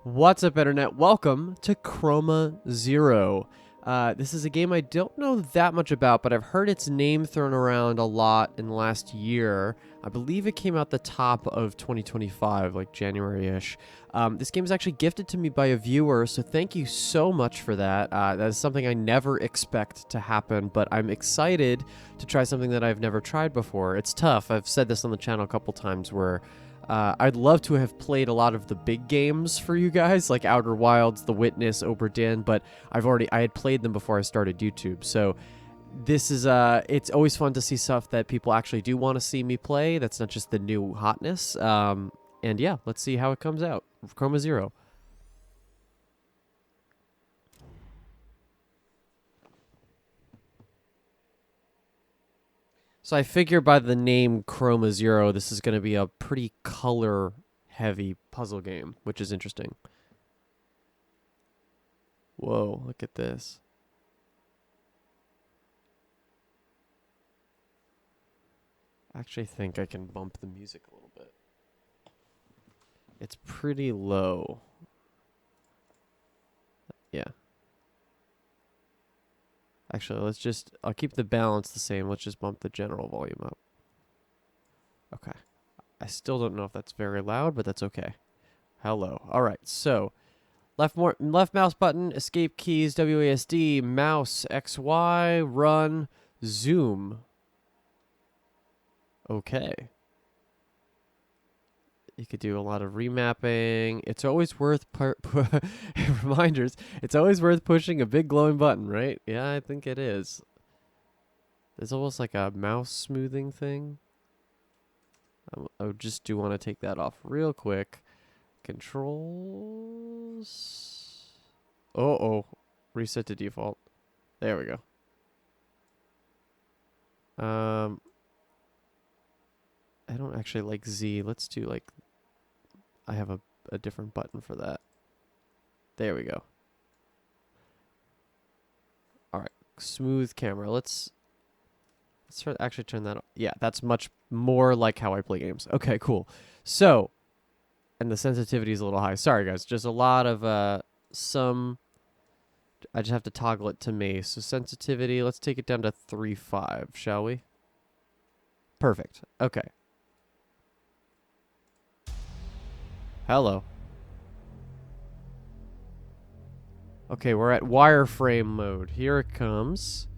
What's up, Internet? Welcome to Chroma Zero. This is a game I don't know that much about, but I've heard its name thrown around a lot in the last year. I believe it came out the top of 2025, like January-ish. This game is actually gifted to me by a viewer, so thank you so much for that. That is something I never expect to happen, but I'm excited to try something that I've never tried before. It's tough. I've said this on the channel a couple times where I'd love to have played a lot of the big games for you guys, like Outer Wilds, The Witness, Oberdin, but I had played them before I started YouTube. So this is it's always fun to see stuff that people actually do want to see me play. That's not just the new hotness. And yeah, let's see how it comes out. Chroma Zero. So I figure by the name Chroma Zero, this is going to be a pretty color-heavy puzzle game, which is interesting. Whoa, look at this. I actually think I can bump the music a little bit. It's pretty low. Yeah. Actually, I'll keep the balance the same. Let's just bump the general volume up. Okay. I still don't know if that's very loud, but that's okay. Hello. All right. So, left mouse button, escape keys, WASD, mouse, XY, run, zoom. Okay. You could do a lot of remapping. It's always worth reminders. It's always worth pushing a big glowing button, right? Yeah, I think it is. There's almost like a mouse smoothing thing. I just do want to take that off real quick. Controls. Oh, reset to default. There we go. I don't actually like Z. Let's do like, I have a different button for that. There we go. All right, smooth camera. Let's actually turn that on. Yeah, that's much more like how I play games. Okay, cool. So, and the sensitivity is a little high. Sorry, guys. Just a lot of I just have to toggle it to me. So sensitivity, let's take it down to 3.5, shall we? Perfect. Okay. Hello. Okay, we're at wireframe mode. Here it comes.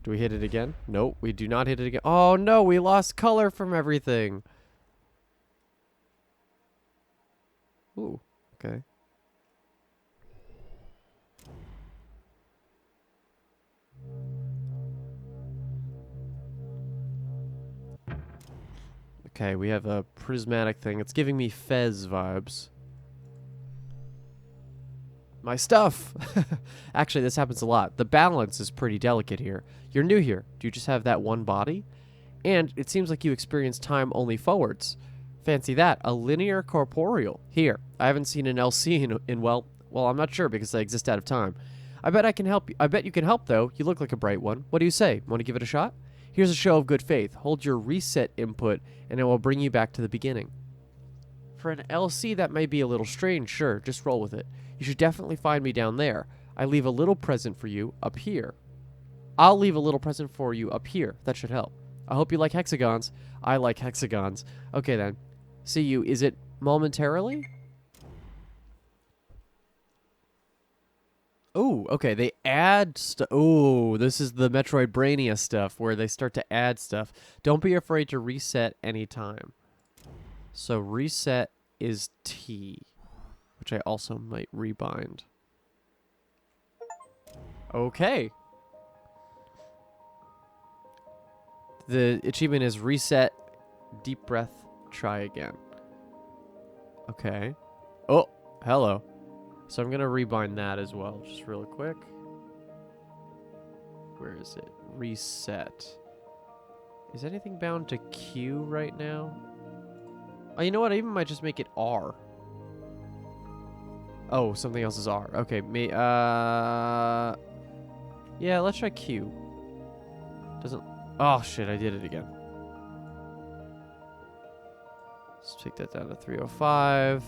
Do we hit it again? Nope, we do not hit it again. Oh no, we lost color from everything. Ooh, okay. Okay, we have a prismatic thing. It's giving me Fez vibes. My stuff! Actually, this happens a lot. The balance is pretty delicate here. You're new here. Do you just have that one body? And it seems like you experience time only forwards. Fancy that. A linear corporeal. Here. I haven't seen an LC in well, I'm not sure because I exist out of time. I bet I can help you. I bet you can help, though. You look like a bright one. What do you say? Want to give it a shot? Here's a show of good faith. Hold your reset input, and it will bring you back to the beginning. For an LC, that may be a little strange. Sure, just roll with it. You should definitely find me down there. I leave a little present for you up here. I'll leave a little present for you up here. That should help. I hope you like hexagons. I like hexagons. Okay, then. See you. Is it momentarily? Oh, okay. They add stuff. Oh, this is the Metroid Brainia stuff where they start to add stuff. Don't be afraid to reset anytime. So reset is T, which I also might rebind. Okay. The achievement is reset, deep breath, try again. Okay. Oh, hello. So I'm going to rebind that as well, just real quick. Where is it? Reset. Is anything bound to Q right now? Oh, you know what? I even might just make it R. Oh, something else is R. Okay, yeah, let's try Q. Doesn't... Oh, shit, I did it again. Let's take that down to 305.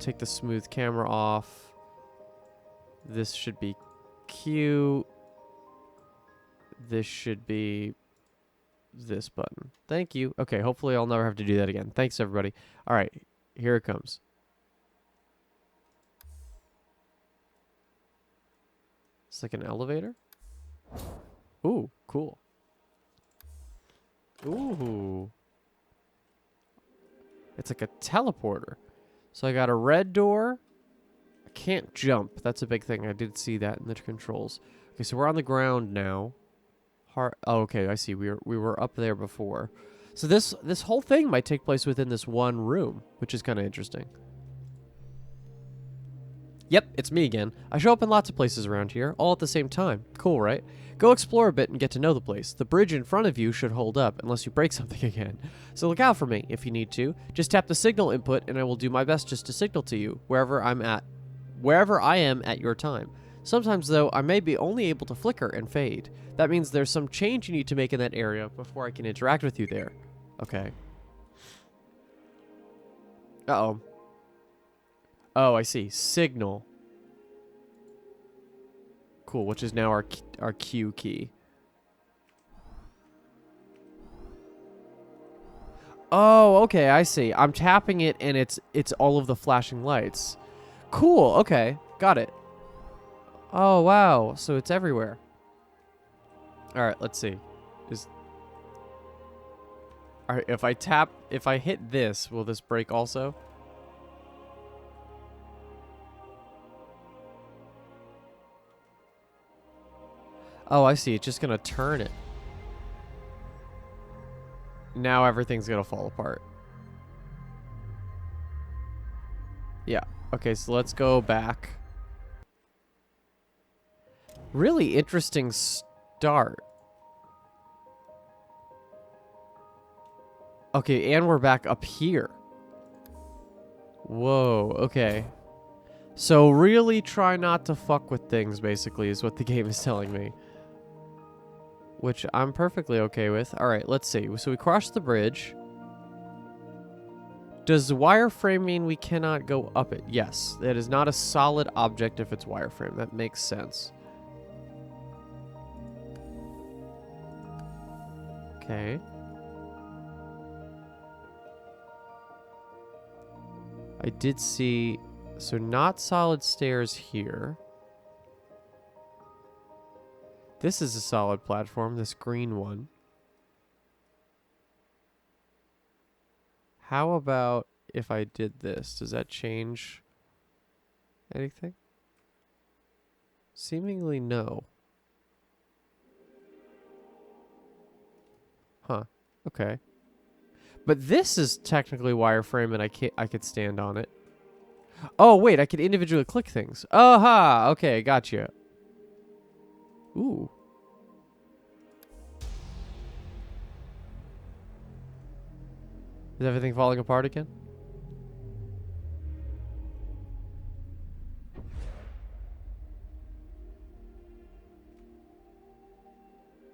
take the smooth camera off. This should be Q. This should be this button. Thank you. Okay, hopefully I'll never have to do that again. Thanks, everybody. All right, here it comes. It's like an elevator. Ooh, cool. Ooh. It's like a teleporter. So I got a red door. I can't jump. That's a big thing. I did see that in the controls. Okay, so we're on the ground now. Oh, okay, I see. We were up there before. So this whole thing might take place within this one room, which is kind of interesting. Yep, it's me again. I show up in lots of places around here, all at the same time. Cool, right? Go explore a bit and get to know the place. The bridge in front of you should hold up, unless you break something again. So look out for me, if you need to. Just tap the signal input, and I will do my best just to signal to you, wherever I am at your time. Sometimes, though, I may be only able to flicker and fade. That means there's some change you need to make in that area before I can interact with you there. Okay. Uh-oh. Oh, I see. Signal. Cool, which is now our Q key. Oh, okay, I see. I'm tapping it and it's all of the flashing lights. Cool, okay. Got it. Oh, wow. So it's everywhere. All right, let's see. All right, if I hit this, will this break also? Oh, I see. It's just going to turn it. Now everything's going to fall apart. Yeah. Okay, so let's go back. Really interesting start. Okay, and we're back up here. Whoa, okay. So really try not to fuck with things, basically, is what the game is telling me. Which I'm perfectly okay with. Alright, let's see. So we crossed the bridge. Does wireframe mean we cannot go up it? Yes. It is not a solid object if it's wireframe. That makes sense. Okay. I did see... So not solid stairs here. This is a solid platform, this green one. How about if I did this? Does that change anything? Seemingly no. Huh. Okay. But this is technically wireframe and I could stand on it. Oh, wait, I could individually click things. Aha! Okay, gotcha. Ooh. Is everything falling apart again?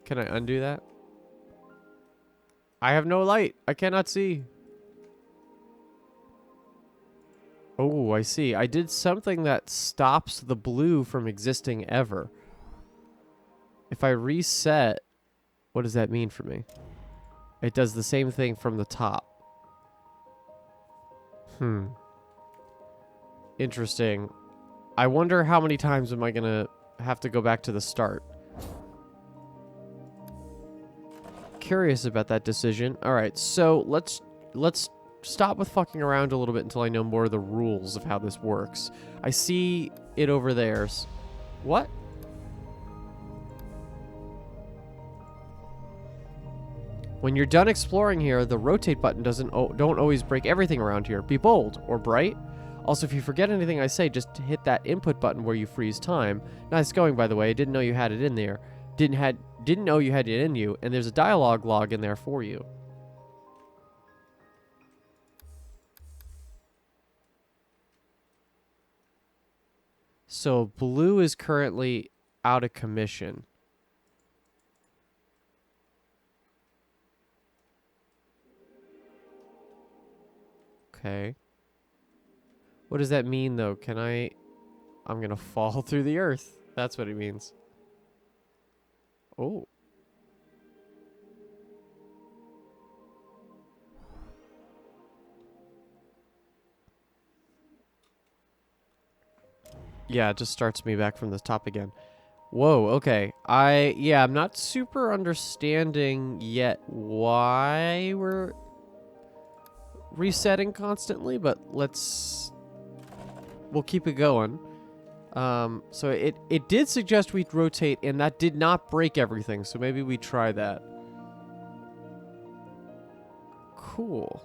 Can I undo that? I have no light. I cannot see. Oh, I see. I did something that stops the blue from existing ever. If I reset, what does that mean for me? It does the same thing from the top. Interesting. I wonder how many times am I gonna have to go back to the start. Curious about that decision. Alright, so let's stop with fucking around a little bit until I know more of the rules of how this works. I see it over there. What? When you're done exploring here, the rotate button don't always break everything around here. Be bold or bright. Also, if you forget anything I say, just hit that input button where you freeze time. Nice going, by the way. I didn't know you had it in there. Didn't know you had it in you, and there's a dialogue log in there for you. So blue is currently out of commission. Okay. What does that mean, though? Can I... I'm gonna fall through the earth. That's what it means. Oh. Yeah, it just starts me back from the top again. Whoa, okay. Yeah, I'm not super understanding yet why we're resetting constantly, but we'll keep it going. So it did suggest we'd rotate, and that did not break everything, so maybe we try that. Cool.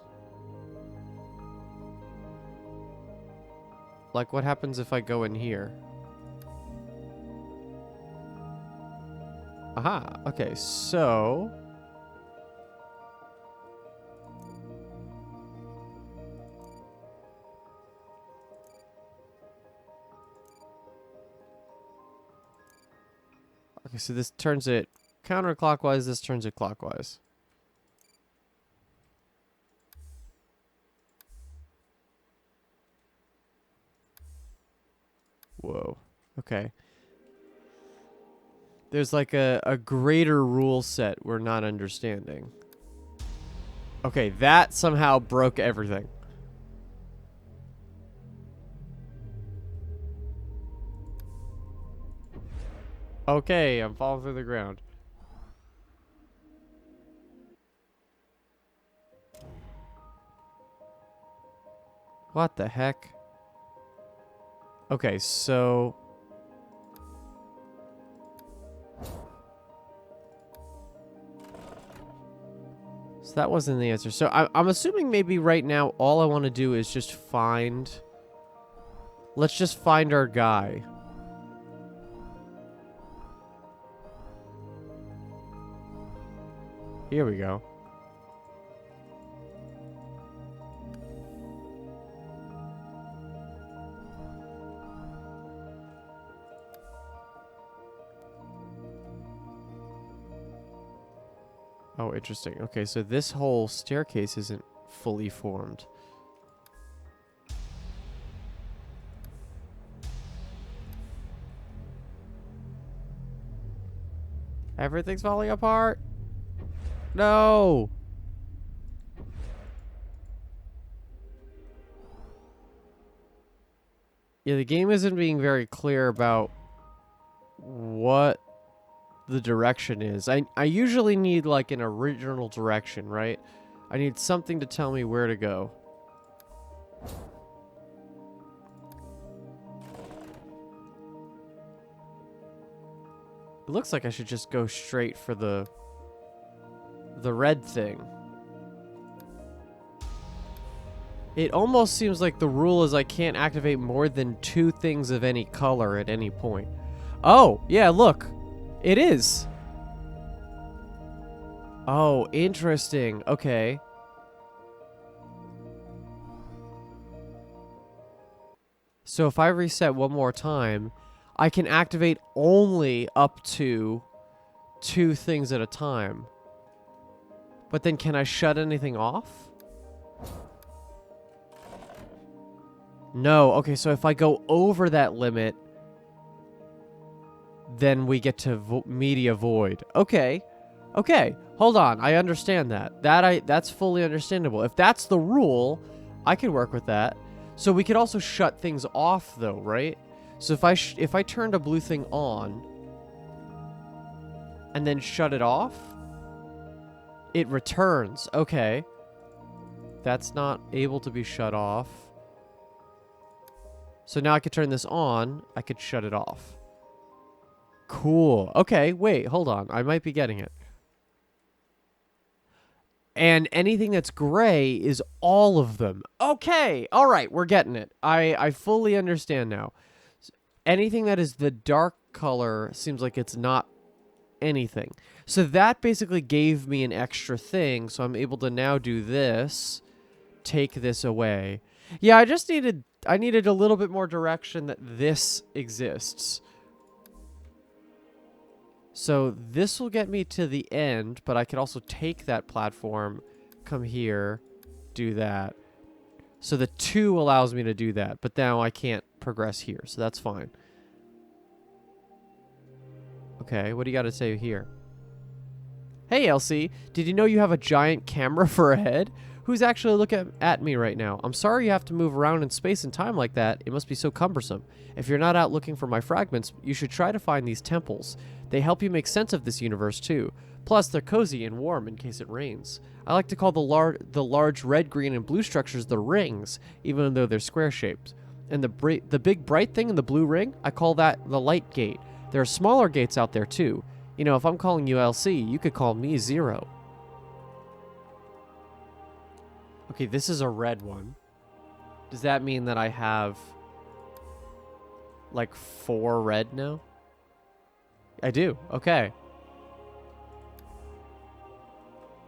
Like, what happens if I go in here? Aha, okay, so... Okay, so this turns it counterclockwise, this turns it clockwise. Whoa, okay. There's like a greater rule set we're not understanding. Okay, that somehow broke everything. Okay, I'm falling through the ground. What the heck? Okay, so... So that wasn't the answer. So I'm assuming maybe right now all I want to do is just find... Let's just find our guy. Here we go. Oh, interesting. Okay, so this whole staircase isn't fully formed. Everything's falling apart. No. Yeah, the game isn't being very clear about what the direction is. I usually need like an original direction, right? I need something to tell me where to go. It looks like I should just go straight for the red thing. It almost seems like the rule is I can't activate more than 2 things of any color at any point. Oh, yeah, look. It is. Oh, interesting. Okay. So if I reset one more time, I can activate only up to 2 things at a time. But then can I shut anything off? No. Okay, so if I go over that limit, then we get to media void. Okay. Okay. Hold on. I understand that. That's fully understandable. If that's the rule, I can work with that. So we could also shut things off though, right? So if I turned a blue thing on and then shut it off, it returns. Okay. That's not able to be shut off. So now I could turn this on. I could shut it off. Cool. Okay, wait, hold on. I might be getting it. And anything that's gray is all of them. Okay, all right, we're getting it. I fully understand now. Anything that is the dark color seems like it's not anything. So that basically gave me an extra thing, so I'm able to now do this, take this away. Yeah, I needed a little bit more direction that this exists. So this will get me to the end, but I could also take that platform, come here, do that. So the 2 allows me to do that, but now I can't progress here, so that's fine. Okay, what do you got to say here? Hey, Elsie, did you know you have a giant camera for a head? Who's actually looking at me right now? I'm sorry you have to move around in space and time like that. It must be so cumbersome. If you're not out looking for my fragments, you should try to find these temples. They help you make sense of this universe, too. Plus, they're cozy and warm in case it rains. I like to call the large red, green, and blue structures the rings, even though they're square-shaped. And the big bright thing in the blue ring, I call that the light gate. There are smaller gates out there, too. You know, if I'm calling you LC, you could call me Zero. Okay, this is a red one. Does that mean that I have, like, 4 red now? I do. Okay.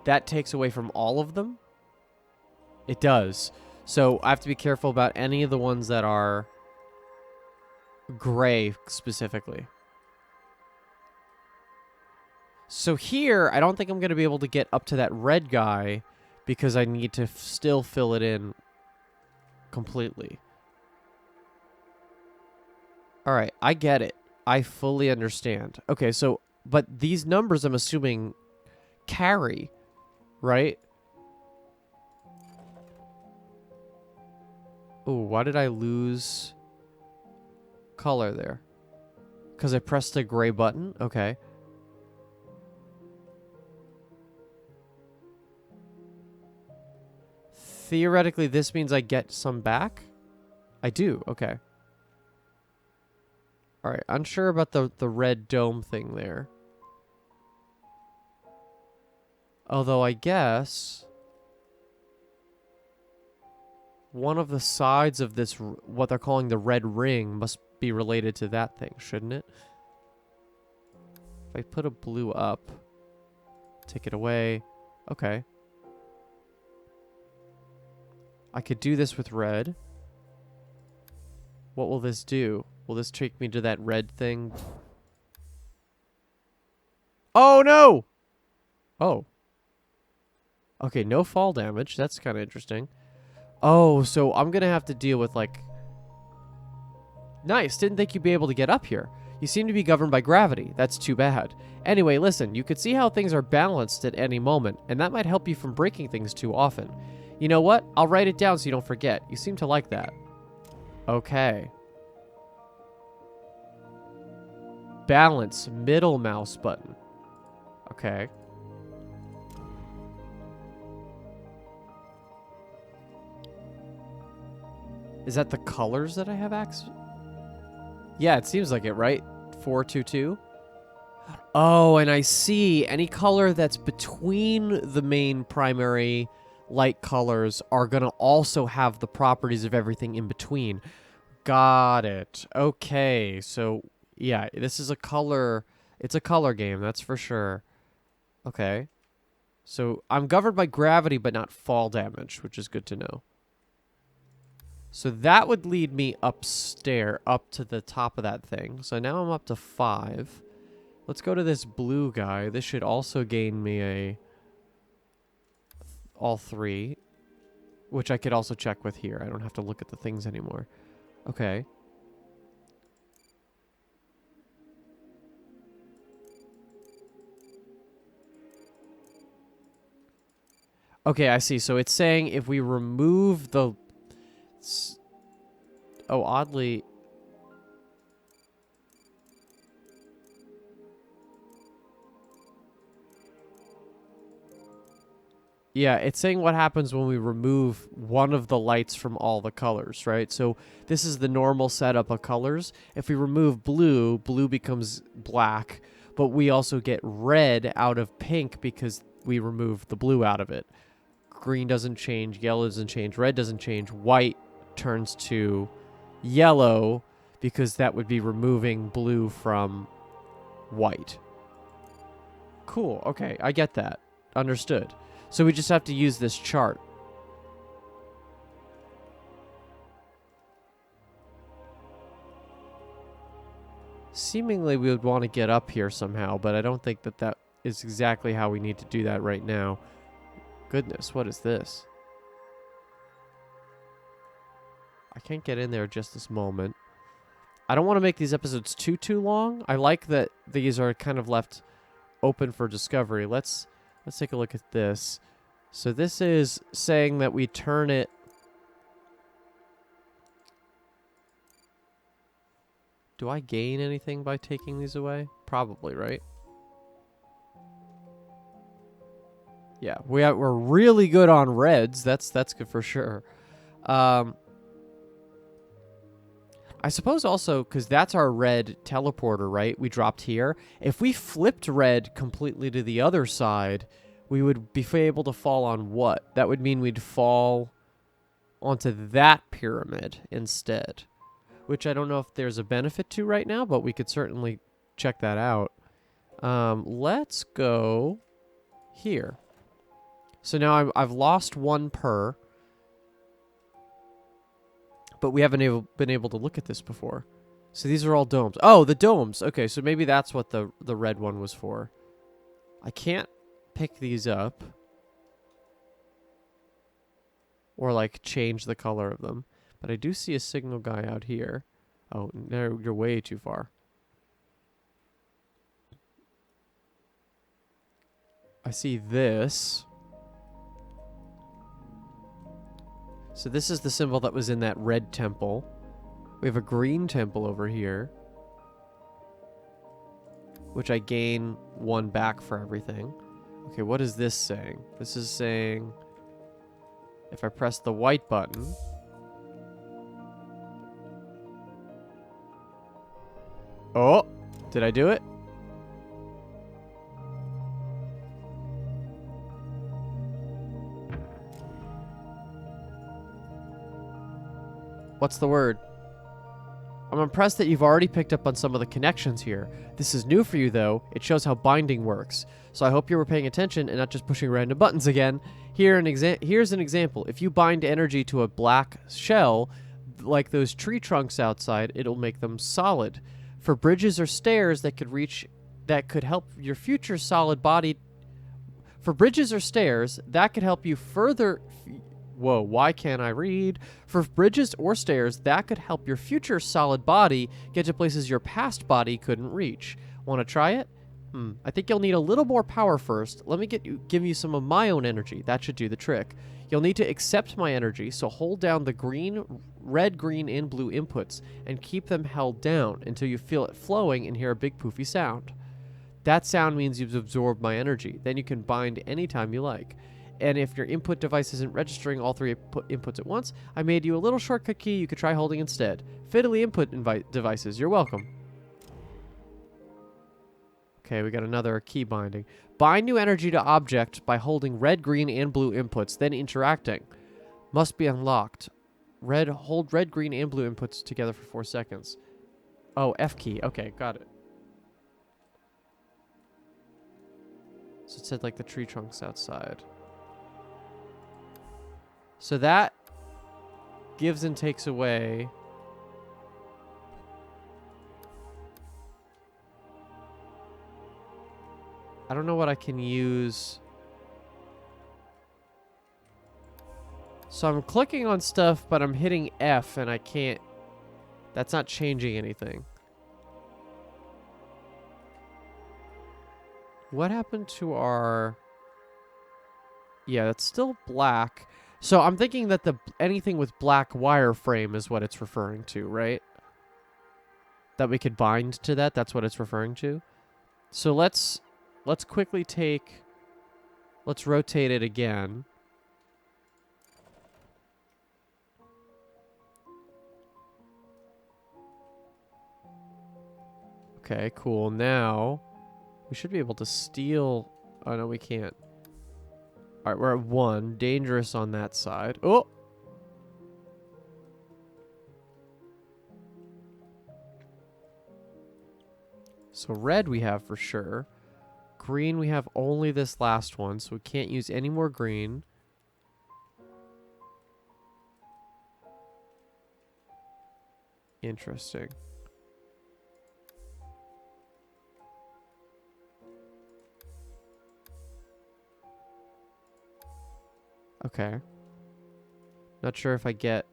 That takes away from all of them? It does. So I have to be careful about any of the ones that are gray specifically. So here, I don't think I'm going to be able to get up to that red guy because I need to still fill it in completely. All right, I get it. I fully understand. Okay, so, but these numbers, I'm assuming, carry, right? Oh, why did I lose color there? Because I pressed the gray button? Okay. Theoretically, this means I get some back? I do, okay. Alright, unsure about the red dome thing there. Although I guess one of the sides of this, what they're calling the red ring, must be related to that thing, shouldn't it? If I put a blue up, take it away, okay. I could do this with red. What will this do? Will this take me to that red thing? Oh, no! Oh. Okay, no fall damage. That's kind of interesting. Oh, so I'm going to have to deal with, like... Nice. Didn't think you'd be able to get up here. You seem to be governed by gravity. That's too bad. Anyway, listen. You could see how things are balanced at any moment, and that might help you from breaking things too often. You know what? I'll write it down so you don't forget. You seem to like that. Okay. Balance. Middle mouse button. Okay. Is that the colors that I have access? Yeah, it seems like it, right? 422. Oh, and I see. Any color that's between the main primary light colors are going to also have the properties of everything in between. Got it. Okay, so yeah, this is a color. It's a color game, that's for sure. Okay. So I'm governed by gravity, but not fall damage, which is good to know. So that would lead me upstairs, up to the top of that thing. So now I'm up to 5. Let's go to this blue guy. This should also gain me all 3, which I could also check with here. I don't have to look at the things anymore. Okay. Okay, I see. So it's saying if we remove the... Oh, oddly... Yeah, it's saying what happens when we remove one of the lights from all the colors, right? So this is the normal setup of colors. If we remove blue, blue becomes black, but we also get red out of pink because we remove the blue out of it. Green doesn't change, yellow doesn't change, red doesn't change, white turns to yellow because that would be removing blue from white. Cool, okay, I get that. Understood. So we just have to use this chart. Seemingly we would want to get up here somehow, but I don't think that that is exactly how we need to do that right now. Goodness, what is this? I can't get in there just this moment. I don't want to make these episodes too long. I like that these are kind of left open for discovery. Let's take a look at this. So this is saying that we turn it. Do I gain anything by taking these away? Probably, right? Yeah, we're really good on reds. That's good for sure. I suppose also, because that's our red teleporter, right? We dropped here. If we flipped red completely to the other side, we would be able to fall on what? That would mean we'd fall onto that pyramid instead, which I don't know if there's a benefit to right now, but we could certainly check that out. Let's go here. So now I've lost one per. But we haven't been able to look at this before. So these are all domes. Oh, the domes. Okay, so maybe that's what the red one was for. I can't pick these up. Or, like, change the color of them. But I do see a signal guy out here. Oh, no, you're way too far. I see this. So this is the symbol that was in that red temple. We have a green temple over here, which I gain 1 back for everything. Okay, what is this saying? This is saying if I press the white button, oh, did I do it? What's the word? I'm impressed that you've already picked up on some of the connections here. This is new for you, though. It shows how binding works. So I hope you were paying attention and not just pushing random buttons again. Here's an example. If you bind energy to a black shell, like those tree trunks outside, it'll make them solid. For bridges or stairs that could help your future solid body. For bridges or stairs, that could help you further. Whoa, why can't I read? For bridges or stairs, that could help your future solid body get to places your past body couldn't reach. Want to try it? I think you'll need a little more power first. Let me give you some of my own energy. That should do the trick. You'll need to accept my energy, so hold down the red, green, and blue inputs and keep them held down until you feel it flowing and hear a big poofy sound. That sound means you've absorbed my energy. Then you can bind anytime you like. And if your input device isn't registering all 3 inputs at once, I made you a little shortcut key you could try holding instead. Fiddly input devices, you're welcome. Okay, we got another key binding. Bind new energy to object by holding red, green, and blue inputs, then interacting. Must be unlocked. Hold red, green, and blue inputs together for 4 seconds. Oh, F key. Okay, got it. So it said like the tree trunks outside. So that gives and takes away. I don't know what I can use. So I'm clicking on stuff, but I'm hitting F and I can't. That's not changing anything. What happened to our... Yeah, it's still black. So I'm thinking that anything with black wireframe is what it's referring to, right? That we could bind to that. That's what it's referring to. So let's quickly take... Let's rotate it again. Okay, cool. Now we should be able to steal... Oh, no, we can't. All right, we're at 1. Dangerous on that side. Oh! So red we have for sure. Green we have only this last one, so we can't use any more green. Interesting. Okay. Not sure if I get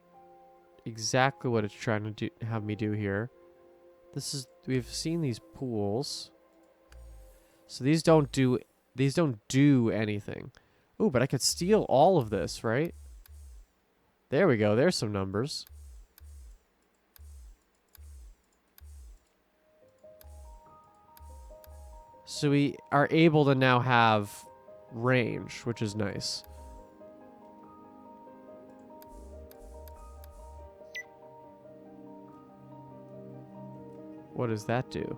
exactly what it's trying to have me do here. We've seen these pools. So these don't do anything. Ooh, but I could steal all of this, right? There we go. There's some numbers. So we are able to now have range, which is nice. What does that do?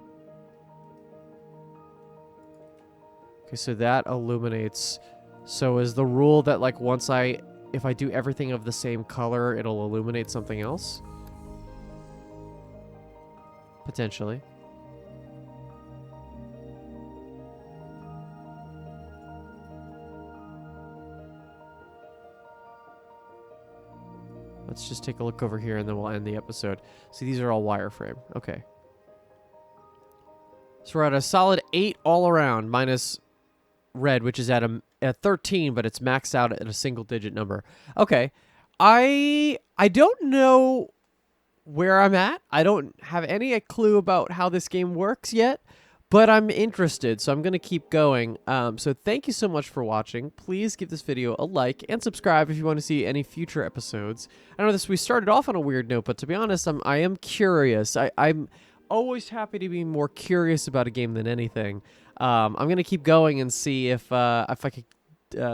Okay, so that illuminates. So is the rule that, like, if I do everything of the same color, it'll illuminate something else? Potentially. Let's just take a look over here and then we'll end the episode. See, these are all wireframe. Okay. So we're at a solid 8 all around, minus red, which is at 13, but it's maxed out at a single-digit number. Okay. I don't know where I'm at. I don't have any clue about how this game works yet, but I'm interested, so I'm going to keep going. So thank you so much for watching. Please give this video a like and subscribe if you want to see any future episodes. I know we started off on a weird note, but to be honest, I am curious. I'm always happy to be more curious about a game than anything. I'm going to keep going and see if I could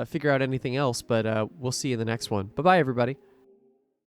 figure out anything else, but we'll see you in the next one. Bye-bye, everybody.